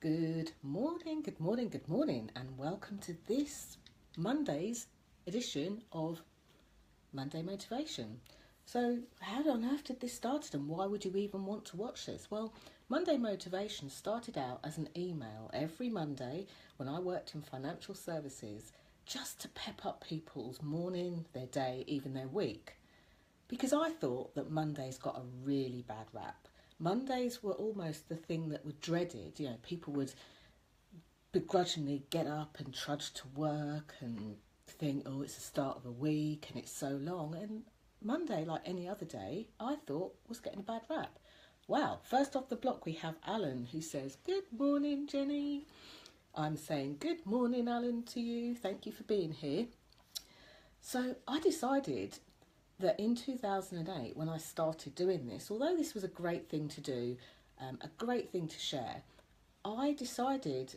Good morning, good morning, good morning, and welcome to this Monday's edition of Monday Motivation. So, how on earth did this start, and why would you even want to watch this? Well, Monday Motivation started out as an email every Monday when I worked in financial services, just to pep up people's morning, their day, even their week. Because I thought that Mondays got a really bad rap. Mondays were almost the thing that were dreaded. You know, people would begrudgingly get up and trudge to work and think, oh, it's the start of a week and it's so long. And Monday, like any other day, I thought was getting a bad rap. Wow, first off the block we have Alan, who says, good morning, Jenny. I'm saying good morning, Alan, to you. Thank you for being here. So I decided that in 2008, when I started doing this, although this was a great thing to do, a great thing to share, I decided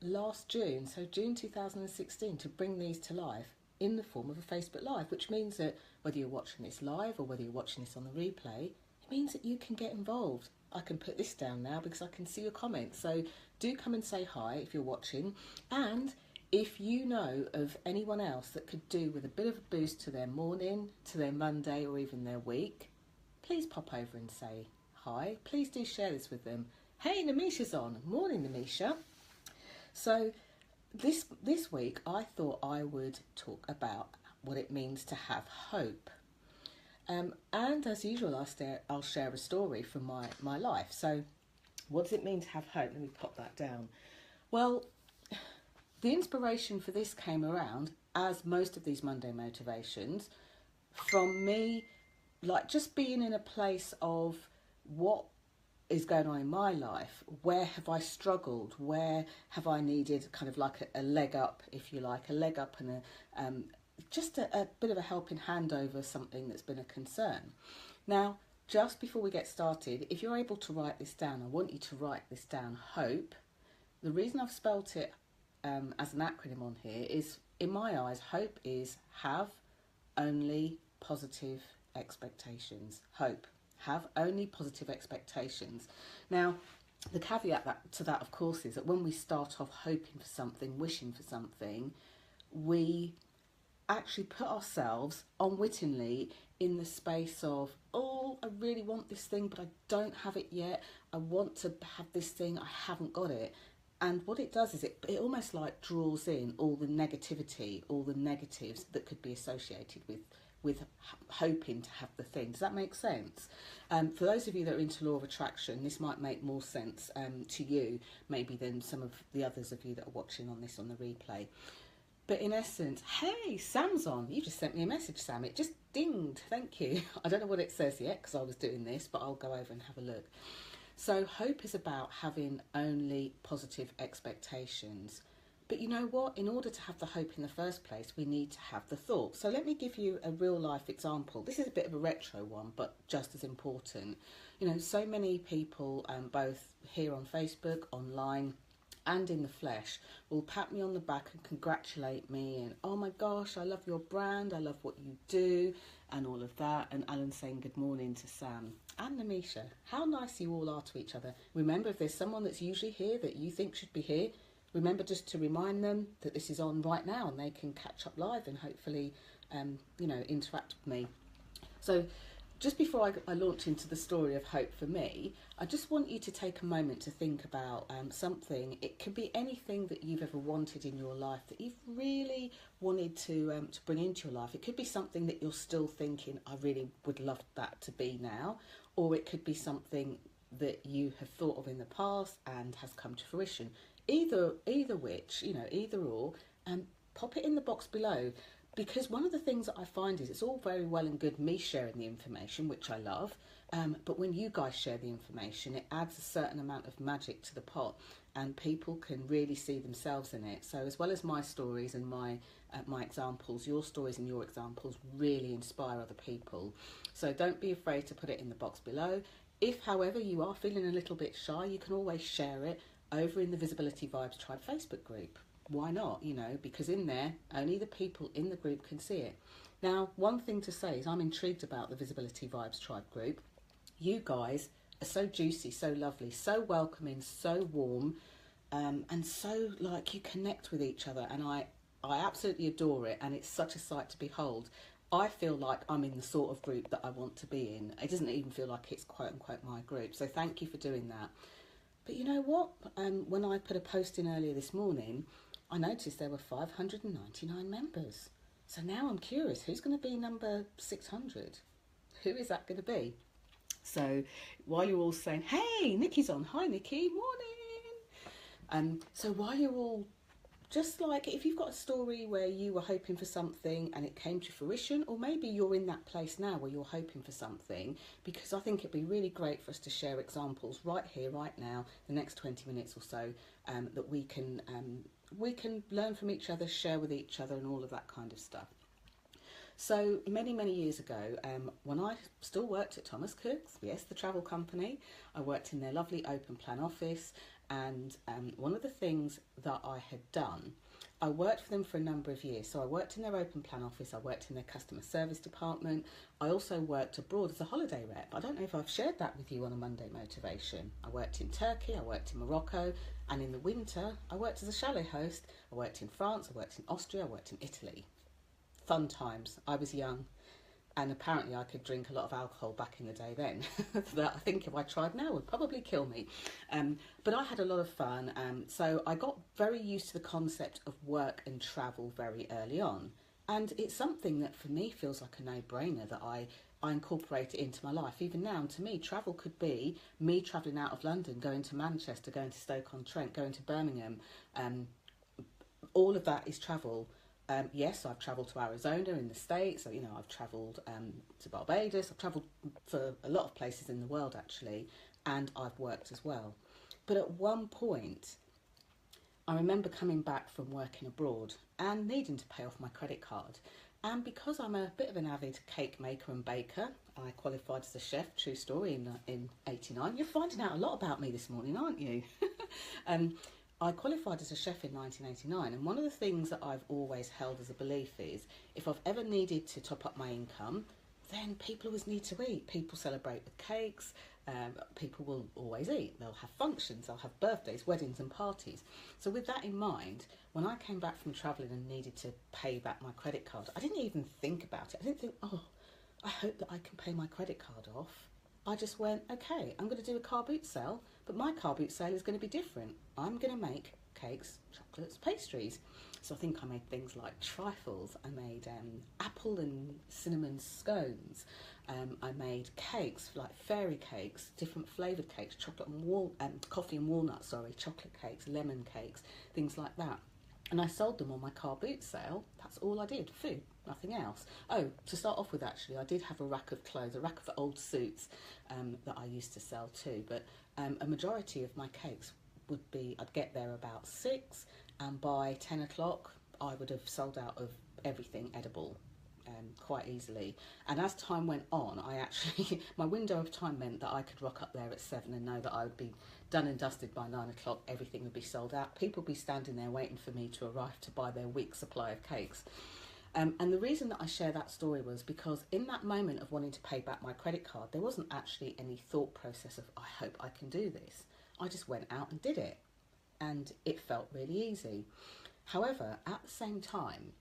last June, so June 2016, to bring these to life in the form of a Facebook Live, which means that whether you're watching this live or whether you're watching this on the replay, it means that you can get involved. I can put this down now because I can see your comments. So do come and say hi if you're watching. And if you know of anyone else that could do with a bit of a boost to their morning, to their Monday, or even their week, please pop over and say hi. Please do share this with them. Hey, Namisha's on. Morning, Namisha. So this week I thought I would talk about what it means to have hope. And as usual, I'll share a story from my life. So what does it mean to have hope? Let me pop that down. Well, the inspiration for this came around, as most of these Monday motivations, from me, like just being in a place of what is going on in my life. Where have I struggled? Where have I needed kind of like a leg up, if you like, a leg up and just a bit of a helping hand over something that's been a concern. Now, just before we get started, if you're able to write this down, I want you to write this down, HOPE. The reason I've spelt it as an acronym on here is, in my eyes, HOPE is have only positive expectations. HOPE, have only positive expectations. Now, the caveat to that, of course, is that when we start off hoping for something, wishing for something, we actually put ourselves unwittingly in the space of, oh, I really want this thing, but I don't have it yet. I want to have this thing, I haven't got it. And what it does is it almost like draws in all the negativity, all the negatives that could be associated with hoping to have the thing. Does that make sense? For those of you that are into law of attraction, this might make more sense to you maybe than some of the others of you that are watching on this on the replay. But in essence, hey, Sam's on. You just sent me a message, Sam. It just dinged. Thank you. I don't know what it says yet because I was doing this, but I'll go over and have a look. So hope is about having only positive expectations. But you know what? In order to have the hope in the first place, we need to have the thought. So let me give you a real life example. This is a bit of a retro one, but just as important. You know, so many people, both here on Facebook, online, and in the flesh, will pat me on the back and congratulate me and, oh my gosh, I love your brand, I love what you do, and all of that. And Alan saying good morning to Sam and Namisha. How nice you all are to each other. Remember, if there's someone that's usually here that you think should be here, remember just to remind them that this is on right now and they can catch up live and hopefully, interact with me. So just before I launch into the story of hope for me, I just want you to take a moment to think about something. It could be anything that you've ever wanted in your life that you've really wanted to bring into your life. It could be something that you're still thinking, I really would love that to be now. Or it could be something that you have thought of in the past and has come to fruition. Either which, either or, pop it in the box below. Because one of the things that I find is it's all very well and good me sharing the information, which I love, but when you guys share the information, it adds a certain amount of magic to the pot and people can really see themselves in it. So as well as my stories and my examples, your stories and your examples really inspire other people. So don't be afraid to put it in the box below. If, however, you are feeling a little bit shy, you can always share it over in the Visibility Vibes Tribe Facebook group. Why not? Because in there, only the people in the group can see it. Now, one thing to say is I'm intrigued about the Visibility Vibes Tribe group. You guys are so juicy, so lovely, so welcoming, so warm. and so like you connect with each other, and I absolutely adore it, and it's such a sight to behold. I feel like I'm in the sort of group that I want to be in. It doesn't even feel like it's quote unquote my group. So thank you for doing that. But you know what? When I put a post in earlier this morning, I noticed there were 599 members. So now I'm curious, who's going to be number 600? Who is that going to be? So while you're all saying, hey, Nikki's on. Hi, Nikki. Morning. So while you're all just like, if you've got a story where you were hoping for something and it came to fruition, or maybe you're in that place now where you're hoping for something, because I think it'd be really great for us to share examples right here, right now, the next 20 minutes or so, that we can learn from each other, share with each other, and all of that kind of stuff. So many, many years ago, when I still worked at Thomas Cook's, yes, the travel company, I worked in their lovely open plan office, and one of the things that I had done, I worked for them for a number of years. So I worked in their open plan office, I worked in their customer service department, I also worked abroad as a holiday rep. I don't know if I've shared that with you on a Monday Motivation. I worked in Turkey, I worked in Morocco, and in the winter I worked as a chalet host. I worked in France, I worked in Austria, I worked in Italy. Fun times. I was young, and apparently I could drink a lot of alcohol back in the day then. That I think if I tried now would probably kill me. But I had a lot of fun. So I got very used to the concept of work and travel very early on. And it's something that for me feels like a no-brainer that I incorporate it into my life. Even now, and to me, travel could be me travelling out of London, going to Manchester, going to Stoke-on-Trent, going to Birmingham. All of that is travel. Yes, I've travelled to Arizona in the States. So, I've travelled to Barbados. I've travelled for a lot of places in the world, actually, and I've worked as well. But at one point, I remember coming back from working abroad and needing to pay off my credit card. And because I'm a bit of an avid cake maker and baker, I qualified as a chef, true story, in 89. You're finding out a lot about me this morning, aren't you? I qualified as a chef in 1989, and one of the things that I've always held as a belief is if I've ever needed to top up my income, then people always need to eat. People celebrate with cakes, people will always eat. They'll have functions, they'll have birthdays, weddings and parties. So with that in mind, when I came back from travelling and needed to pay back my credit card, I didn't even think about it. I didn't think, I hope that I can pay my credit card off. I just went, okay, I'm going to do a car boot sale, but my car boot sale is going to be different. I'm going to make cakes, chocolates, pastries. So I think I made things like trifles. I made apple and cinnamon scones. I made cakes, like fairy cakes, different flavoured cakes, coffee and walnut, chocolate cakes, lemon cakes, things like that. And I sold them on my car boot sale. That's all I did, food, nothing else. Oh, to start off with, actually, I did have a rack of clothes, a rack of old suits that I used to sell too. But a majority of my cakes would be, I'd get there about 6, and by 10 o'clock, I would have sold out of everything edible quite easily. And as time went on, my window of time meant that I could rock up there at 7 and know that I would be done and dusted by 9 o'clock. Everything would be sold out. People would be standing there waiting for me to arrive to buy their week's supply of cakes. And the reason that I share that story was because in that moment of wanting to pay back my credit card, there wasn't actually any thought process of, I hope I can do this. I just went out and did it. And it felt really easy. However, at the same time,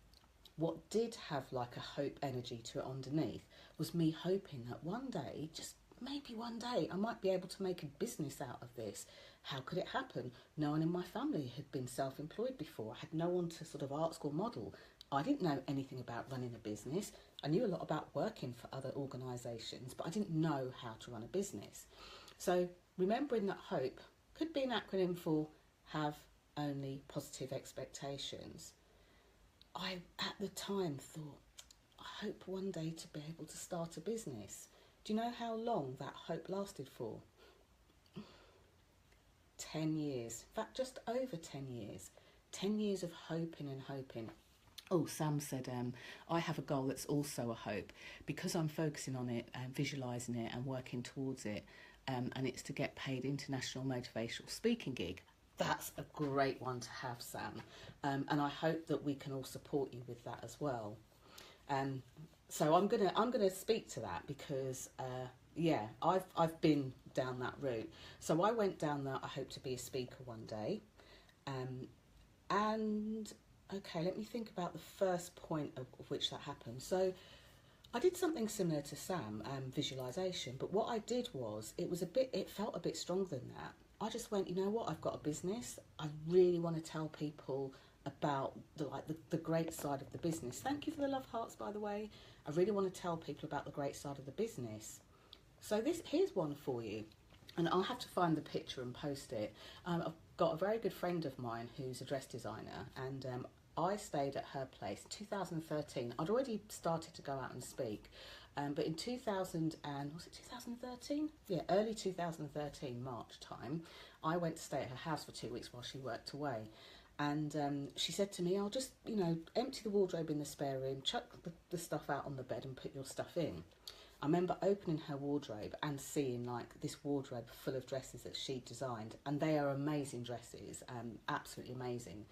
what did have like a hope energy to it underneath was me hoping that one day, just maybe one day, I might be able to make a business out of this. How could it happen? No one in my family had been self-employed before. I had no one to sort of art school model. I didn't know anything about running a business. I knew a lot about working for other organisations, but I didn't know how to run a business. So remembering that HOPE could be an acronym for have only positive expectations. I, at the time, thought, I hope one day to be able to start a business. Do you know how long that hope lasted for? 10 years. In fact, just over 10 years. 10 years of hoping and hoping. Oh, Sam said, I have a goal that's also a hope. Because I'm focusing on it and visualising it and working towards it, and it's to get paid international motivational speaking gig. That's a great one to have, Sam. And I hope that we can all support you with that as well. So I'm gonna speak to that because I've been down that route. So I went down that I hope to be a speaker one day. And okay, let me think about the first point of which that happened. So I did something similar to Sam, visualization, but what I did was it felt a bit stronger than that. I just went, you know what, I've got a business. I really want to tell people about the great side of the business. Thank you for the love hearts, by the way. I really want to tell people about the great side of the business. So here's one for you, and I'll have to find the picture and post it. I've got a very good friend of mine who's a dress designer, and I stayed at her place 2013. I'd already started to go out and speak, but in 2013? Yeah, early 2013, March time, I went to stay at her house for 2 weeks while she worked away. And she said to me, I'll just, empty the wardrobe in the spare room, chuck the stuff out on the bed and put your stuff in. I remember opening her wardrobe and seeing this wardrobe full of dresses that she designed, and they are amazing dresses, absolutely amazing.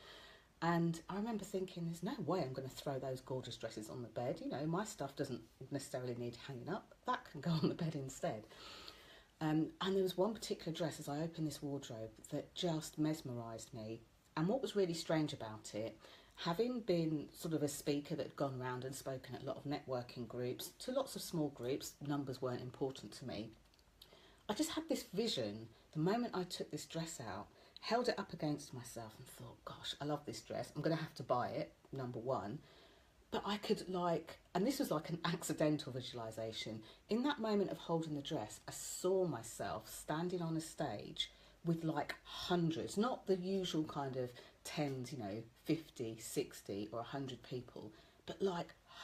And I remember thinking, there's no way I'm going to throw those gorgeous dresses on the bed. My stuff doesn't necessarily need hanging up. That can go on the bed instead. And there was one particular dress as I opened this wardrobe that just mesmerised me. And what was really strange about it, having been sort of a speaker that had gone around and spoken at a lot of networking groups, to lots of small groups, numbers weren't important to me. I just had this vision, the moment I took this dress out, held it up against myself and thought, gosh, I love this dress. I'm going to have to buy it, number one. But I could and this was like an accidental visualisation. In that moment of holding the dress, I saw myself standing on a stage with hundreds, not the usual kind of tens, 50, 60 or 100 people, but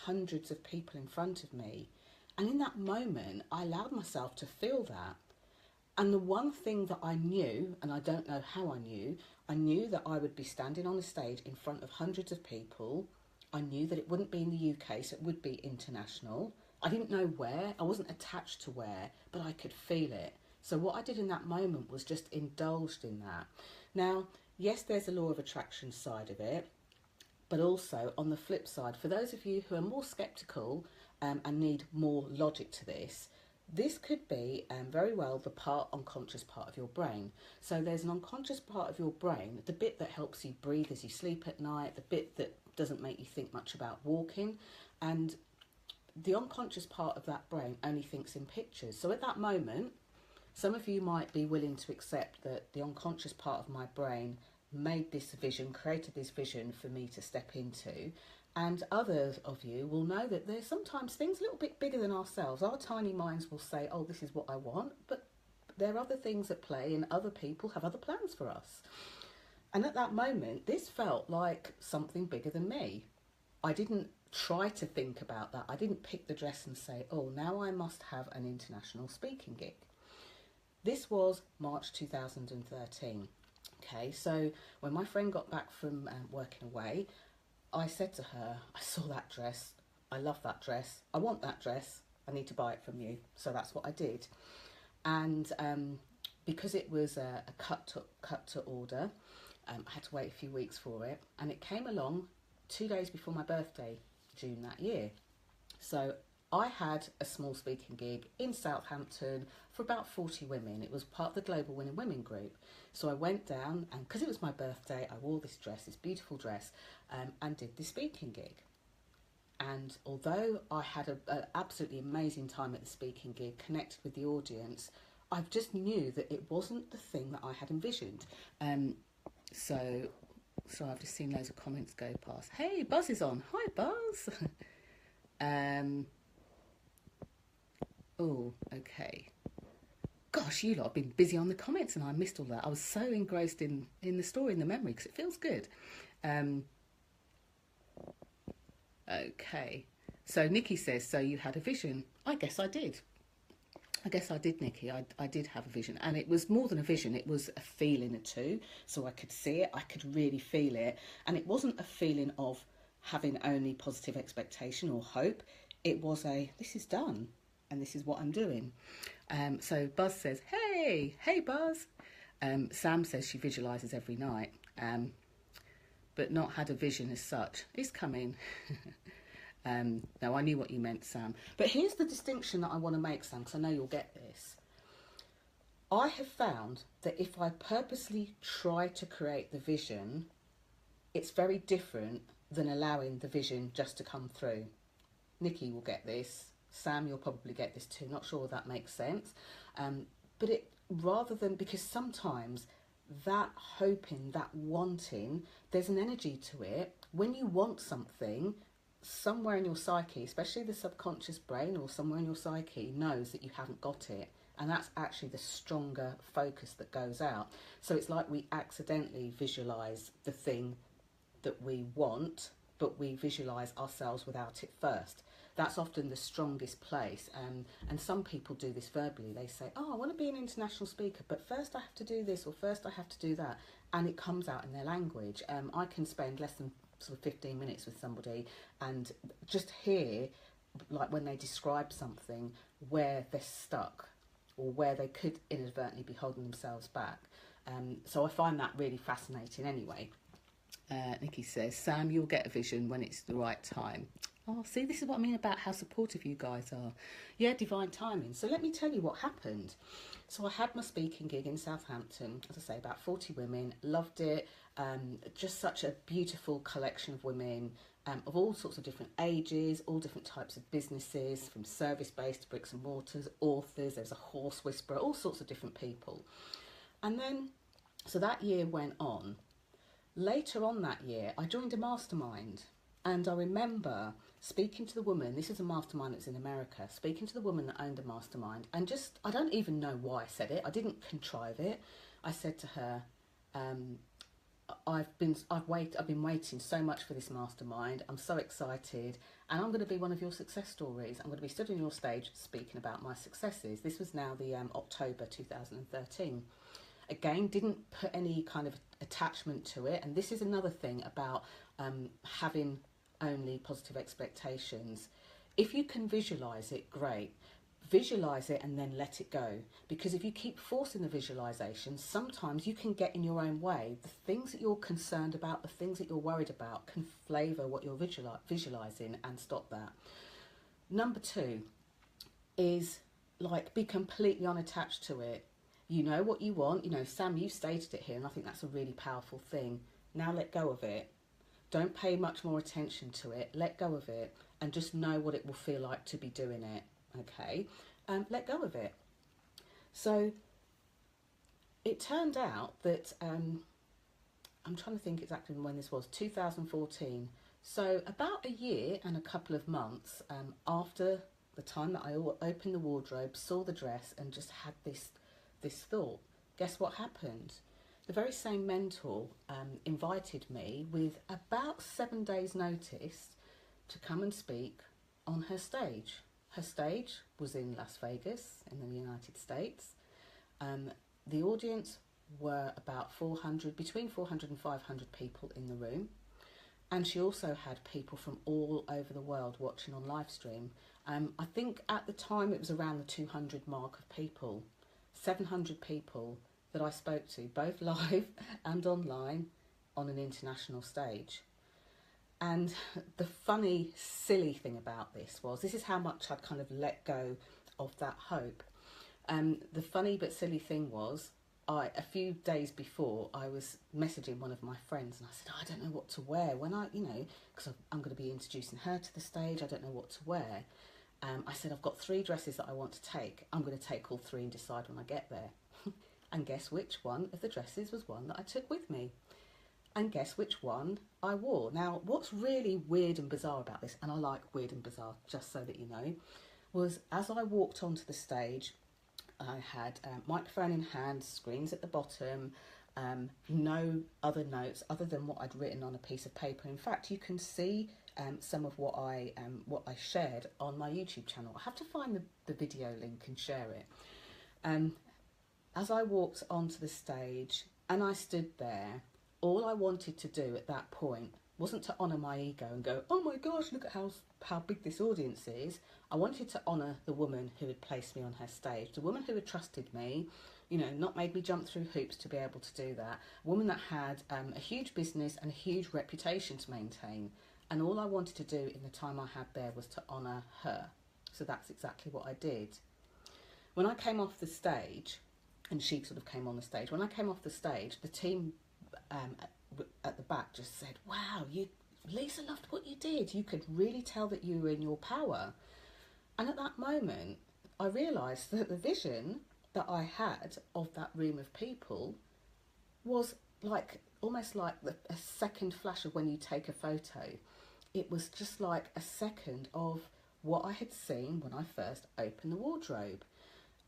hundreds of people in front of me. And in that moment, I allowed myself to feel that. And the one thing that I knew, and I don't know how I knew that I would be standing on a stage in front of hundreds of people. I knew that it wouldn't be in the UK, so it would be international. I didn't know where, I wasn't attached to where, but I could feel it. So what I did in that moment was just indulged in that. Now, yes, there's a law of attraction side of it, but also on the flip side, for those of you who are more sceptical and need more logic to this could be very well the unconscious part of your brain. So there's an unconscious part of your brain, the bit that helps you breathe as you sleep at night, the bit that doesn't make you think much about walking, and the unconscious part of that brain only thinks in pictures. So at that moment, some of you might be willing to accept that the unconscious part of my brain made this vision, created this vision for me to step into. And others of you will know that there's sometimes things a little bit bigger than ourselves. Our tiny minds will say, oh, this is what I want, but there are other things at play and other people have other plans for us. And at that moment, this felt like something bigger than me. I didn't try to think about that. I didn't pick the dress and say, oh, now I must have an international speaking gig. This was March 2013. Okay, so when my friend got back from working away, I said to her, I saw that dress, I love that dress, I want that dress, I need to buy it from you. So that's what I did. And because it was a cut to order, I had to wait a few weeks for it, and it came along 2 days before my birthday, June that year. So I had a small speaking gig in Southampton for about 40 women. It was part of the Global Winning Women group. So I went down, and because it was my birthday, I wore this dress, this beautiful dress, and did the speaking gig. And although I had an absolutely amazing time at the speaking gig, connected with the audience, I just knew that it wasn't the thing that I had envisioned. So I've just seen loads of comments go past. Hey, Buzz is on. Hi, Buzz. Oh, okay. Gosh, you lot have been busy on the comments and I missed all that. I was so engrossed in the story and the memory because it feels good. Okay. So Nikki says, so you had a vision. I guess I did. Nikki. I did have a vision. And it was more than a vision. It was a feeling too. So I could see it. I could really feel it. And it wasn't a feeling of having only positive expectation or hope. It was this is done. And this is what I'm doing. So Buzz says, hey Buzz. Sam says she visualises every night, but not had a vision as such. It's coming. No, I knew what you meant, Sam. But here's the distinction that I want to make, Sam, because I know you'll get this. I have found that if I purposely try to create the vision, it's very different than allowing the vision just to come through. Nikki will get this. Sam, you'll probably get this too. Not sure that makes sense. But it, rather than, because sometimes that hoping, that wanting, there's an energy to it. When you want something, somewhere in your psyche, especially the subconscious brain or somewhere in your psyche, knows that you haven't got it. And that's actually the stronger focus that goes out. So it's like we accidentally visualise the thing that we want, but we visualise ourselves without it first. That's often the strongest place. And some people do this verbally. They say, oh, I want to be an international speaker, but first I have to do this, or first I have to do that. And it comes out in their language. I can spend less than sort of 15 minutes with somebody and just hear, like when they describe something, where they're stuck or where they could inadvertently be holding themselves back. So I find that really fascinating anyway. Nikki says, Sam, you'll get a vision when it's the right time. Oh, see, this is what I mean about how supportive you guys are. Yeah, divine timing. So let me tell you what happened. So I had my speaking gig in Southampton, as I say, about 40 women, loved it. Just such a beautiful collection of women of all sorts of different ages, all different types of businesses, from service-based to bricks and mortars, authors, there's a horse whisperer, all sorts of different people. And then, so that year went on. Later on that year, I joined a mastermind, and I remember speaking to the woman, this is a mastermind that's in America, speaking to the woman that owned a mastermind, and just, I don't even know why I said it, I didn't contrive it. I said to her, I've been waiting so much for this mastermind, I'm so excited, and I'm going to be one of your success stories. I'm going to be stood on your stage speaking about my successes. This was now the October 2013. Again, didn't put any kind of attachment to it. And this is another thing about having only positive expectations. If you can visualise it, great. Visualise it and then let it go. Because if you keep forcing the visualisation, sometimes you can get in your own way. The things that you're concerned about, the things that you're worried about can flavour what you're visualising, and stop that. Number 2 is, like, be completely unattached to it. You know what you want. You know, Sam, you stated it here, and I think that's a really powerful thing. Now let go of it. Don't pay much more attention to it. Let go of it and just know what it will feel like to be doing it. Okay? Let go of it. So it turned out that, I'm trying to think exactly when this was, 2014. So about a year and a couple of months after the time that I opened the wardrobe, saw the dress, and just had this thought, guess what happened? The very same mentor invited me with about 7 days' notice to come and speak on her stage. Her stage was in Las Vegas in the United States. The audience were about between 400 and 500 people in the room. And she also had people from all over the world watching on live stream. I think at the time it was around the 200 mark of people. 700 people that I spoke to, both live and online, on an international stage. And the funny, silly thing about this is how much I'd kind of let go of that hope. The funny but silly thing was, a few days before, I was messaging one of my friends, and I said, I don't know what to wear when because I'm going to be introducing her to the stage, I don't know what to wear. I said, I've got 3 dresses that I want to take. I'm going to take all 3 and decide when I get there. And guess which one of the dresses was one that I took with me? And guess which one I wore? Now, what's really weird and bizarre about this, and I like weird and bizarre, just so that you know, was as I walked onto the stage, I had microphone in hand, screens at the bottom, no other notes other than what I'd written on a piece of paper. In fact, you can see some of what I shared on my YouTube channel. I have to find the video link and share it. As I walked onto the stage and I stood there, all I wanted to do at that point wasn't to honour my ego and go, oh my gosh, look at how big this audience is. I wanted to honour the woman who had placed me on her stage, the woman who had trusted me, not made me jump through hoops to be able to do that, a woman that had a huge business and a huge reputation to maintain. And all I wanted to do in the time I had there was to honour her. So that's exactly what I did. When I came off the stage, and she sort of came on the stage. When I came off the stage, the team at the back just said, wow, Lisa loved what you did. You could really tell that you were in your power. And at that moment, I realised that the vision that I had of that room of people was like almost like a second flash of when you take a photo. It was just like a second of what I had seen when I first opened the wardrobe.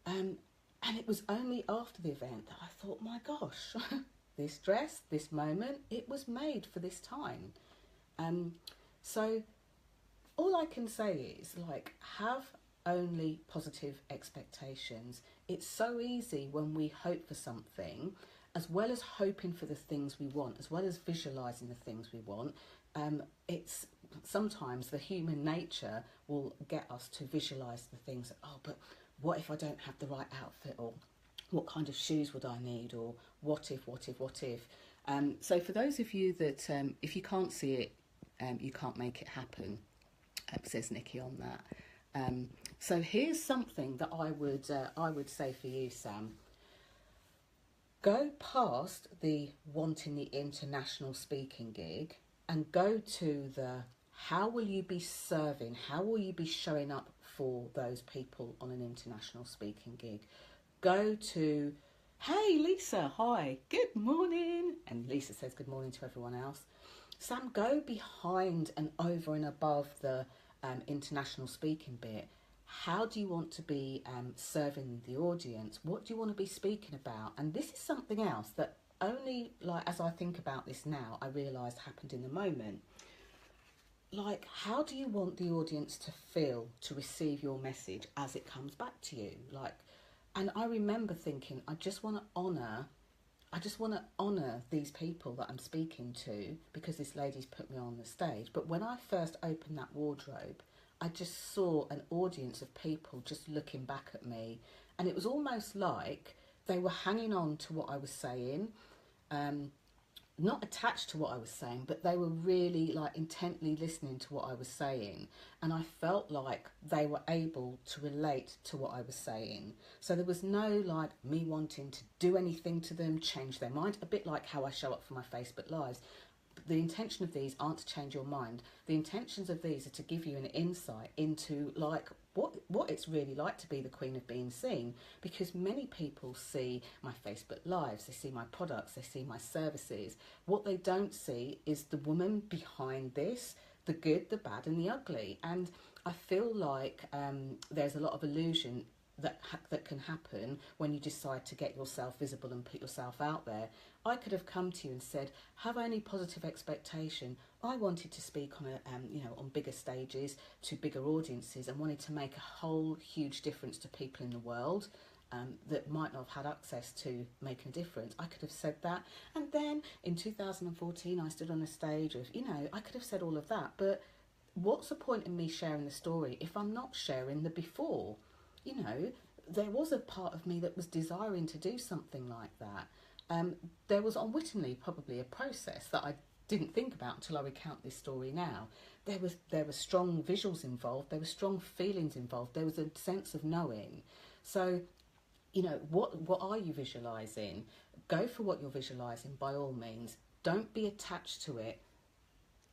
And it was only after the event that I thought, my gosh, this dress, this moment, it was made for this time. So all I can say is, like, have only positive expectations. It's so easy when we hope for something, as well as hoping for the things we want, as well as visualising the things we want. It's sometimes the human nature will get us to visualise the things that, oh, but what if I don't have the right outfit, or what kind of shoes would I need, or what if. So for those of you that, if you can't see it, you can't make it happen, says Nikki on that. So here's something that I would say for you, Sam. Go past the wanting the international speaking gig and go to the how will you be serving, how will you be showing up for those people on an international speaking gig. Go to, hey Lisa, hi, good morning. And Lisa says good morning to everyone else. Sam, go behind and over and above the international speaking bit. How do you want to be serving the audience? What do you want to be speaking about? And this is something else that only, like, as I think about this now, I realised happened in the moment. Like, how do you want the audience to feel to receive your message as it comes back to you? Like, and I remember thinking, I just want to honour these people that I'm speaking to, because this lady's put me on the stage. But when I first opened that wardrobe, I just saw an audience of people just looking back at me, and it was almost like they were hanging on to what I was saying, not attached to what I was saying, but they were really like intently listening to what I was saying, and I felt like they were able to relate to what I was saying. So there was no like me wanting to do anything to them, change their mind, a bit like how I show up for my Facebook Lives. The intention of these aren't to change your mind. The intentions of these are to give you an insight into like what it's really like to be the queen of being seen, because many people see my Facebook Lives, they see my products, they see my services. What they don't see is the woman behind this, the good, the bad and the ugly. And I feel like there's a lot of illusion that can happen when you decide to get yourself visible and put yourself out there. I could have come to you and said, have only positive expectation. I wanted to speak on on bigger stages to bigger audiences, and wanted to make a whole huge difference to people in the world that might not have had access to making a difference. I could have said that, and then in 2014 I stood on a stage of, I could have said all of that, but what's the point in me sharing the story if I'm not sharing the before? There was a part of me that was desiring to do something like that. There was unwittingly probably a process that I didn't think about until I recount this story now. There were strong visuals involved, there were strong feelings involved, there was a sense of knowing. So, what are you visualising? Go for what you're visualising by all means. Don't be attached to it.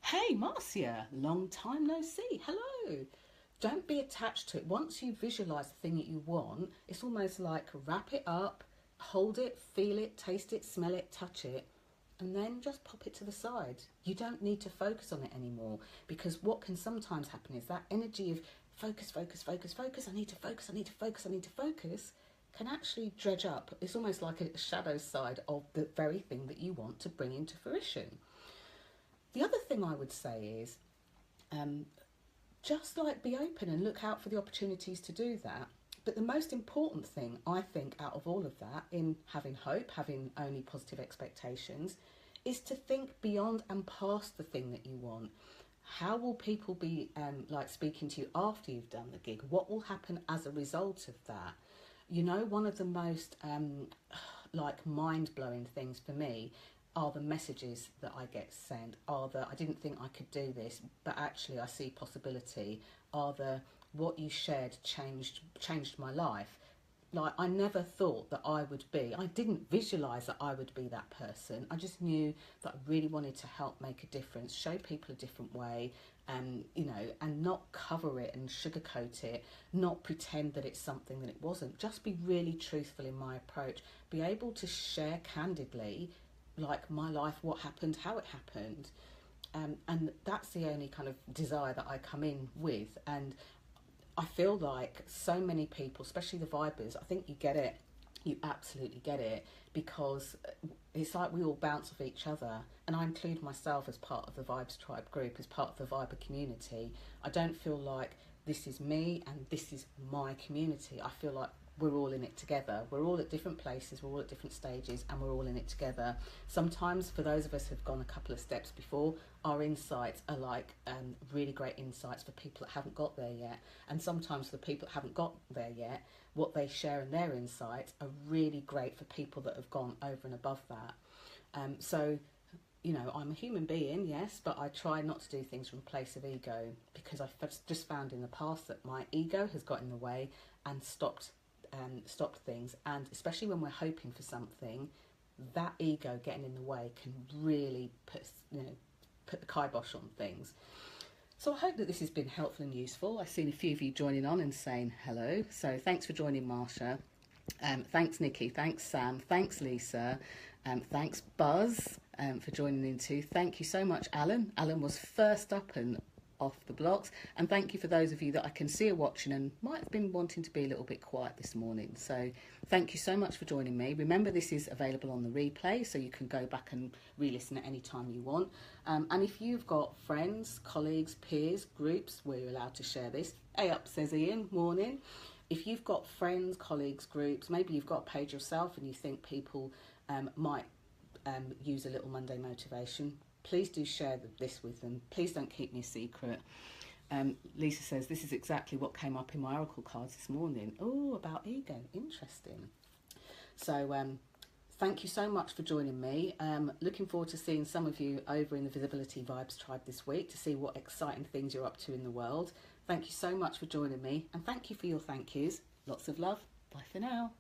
Hey Marcia, long time no see, hello. Don't be attached to it. Once you visualise the thing that you want, it's almost like wrap it up, hold it, feel it, taste it, smell it, touch it, and then just pop it to the side. You don't need to focus on it anymore, because what can sometimes happen is that energy of focus, I need to focus, can actually dredge up. It's almost like a shadow side of the very thing that you want to bring into fruition. The other thing I would say is, just like be open and look out for the opportunities to do that. But the most important thing, I think, out of all of that, in having hope, having only positive expectations, is to think beyond and past the thing that you want. How will people be speaking to you after you've done the gig? What will happen as a result of that? One of the most mind-blowing things for me are the messages that I get sent, I didn't think I could do this, but actually I see possibility, what you shared changed my life. like, I never thought that I would be, I didn't visualize that I would be that person. I just knew that I really wanted to help make a difference, show people a different way, you know, and not cover it and sugarcoat it, not pretend that it's something that it wasn't. Just be really truthful in my approach, be able to share candidly, like, my life, what happened, how it happened. And that's the only kind of desire that I come in with. And I feel like so many people, especially the Vibers, I think you get it, you absolutely get it, because it's like we all bounce off each other, and I include myself as part of the Vibes Tribe group, as part of the Viber community. I don't feel like this is me and this is my community. I feel like we're all in it together. We're all at different places, we're all at different stages, and we're all in it together. Sometimes, for those of us who've gone a couple of steps before, our insights are like really great insights for people that haven't got there yet. And sometimes for the people that haven't got there yet, what they share in their insights are really great for people that have gone over and above that. So, you know, I'm a human being, yes, but I try not to do things from a place of ego, because I've just found in the past that my ego has got in the way and stopped things. And especially when we're hoping for something, that ego getting in the way can really put the kibosh on things. So I hope that this has been helpful and useful. I've seen a few of you joining on and saying hello. So thanks for joining, Marsha. Thanks, Nikki. Thanks, Sam. Thanks, Lisa. Thanks, Buzz, for joining in too. Thank you so much, Alan. Alan was first up and off the blocks. And thank you for those of you that I can see are watching and might have been wanting to be a little bit quiet this morning. So thank you so much for joining me. Remember, this is available on the replay, so you can go back and re-listen at any time you want. And if you've got friends, colleagues, peers, groups where you're allowed to share this, hey up, says Ian, morning. If you've got friends, colleagues, groups, maybe you've got a page yourself and you think people might use a little Monday motivation, please do share this with them. Please don't keep me a secret. Lisa says, this is exactly what came up in my oracle cards this morning. Oh, about ego. Interesting. So thank you so much for joining me. Looking forward to seeing some of you over in the Visibility Vibes Tribe this week to see what exciting things you're up to in the world. Thank you so much for joining me, and thank you for your thank yous. Lots of love. Bye for now.